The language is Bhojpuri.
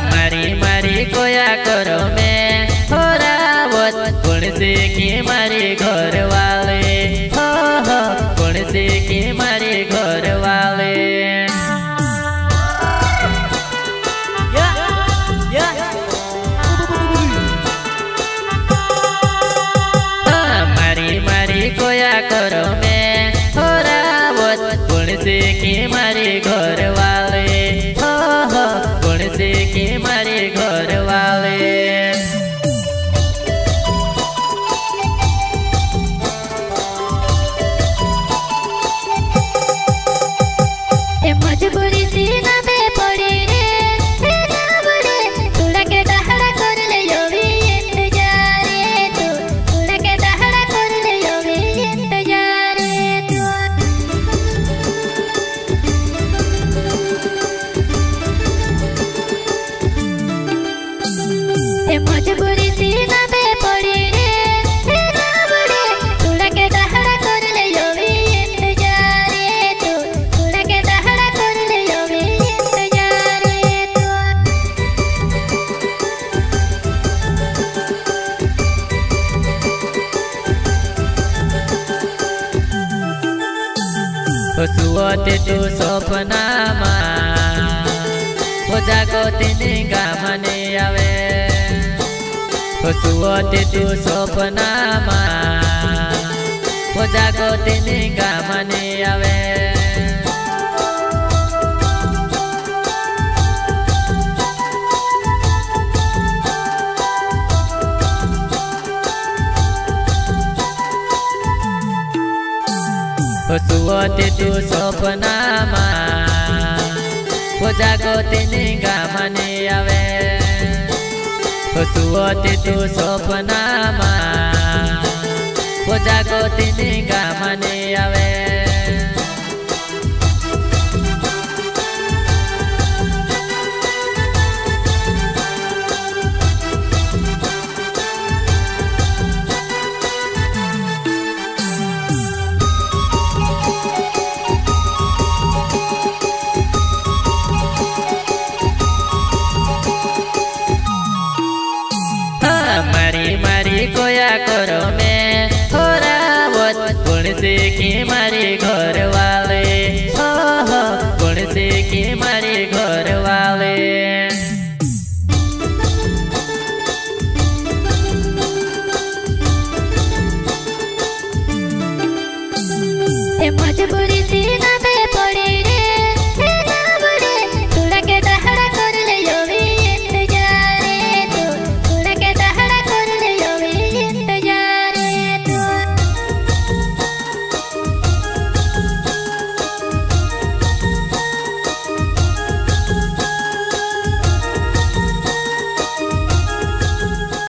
मारी मारी कोया करो में हो रावत कौन से की मारे घर वाले हो कौन से की मारे घर वाले मारी मारी कोया करो में हो रावत कौन से की मारे घर वाले हो कौन से की मारे घर वाले मजबूरी सी ना पे पड़ी रे ना बड़े थोड़ा के दहड़ा कर ले यो भी इंतजार रे तू थोड़ा के दहड़ा कर ले यो भी इंतजार रे तू मजबूरी सी ना पे पड़ी रे ना बड़े थोड़ा के दहड़ा कर ले यो भी इंतजार रे तू थोड़ा के दहड़ा कर ले यो भी इंतजार रे तो सुवते तू सपना मा हो जागोते निगा मने आवे तो सुवते तू सपना मा हो जागोते निगा मने आवे तो सुवते तू सपना मा हो जागोते निगा मने आवे तो सुवते तू सपना मा हो जागोते निगा मने आवे मारी मारी कोया करो में हो रावत कौन से की मारी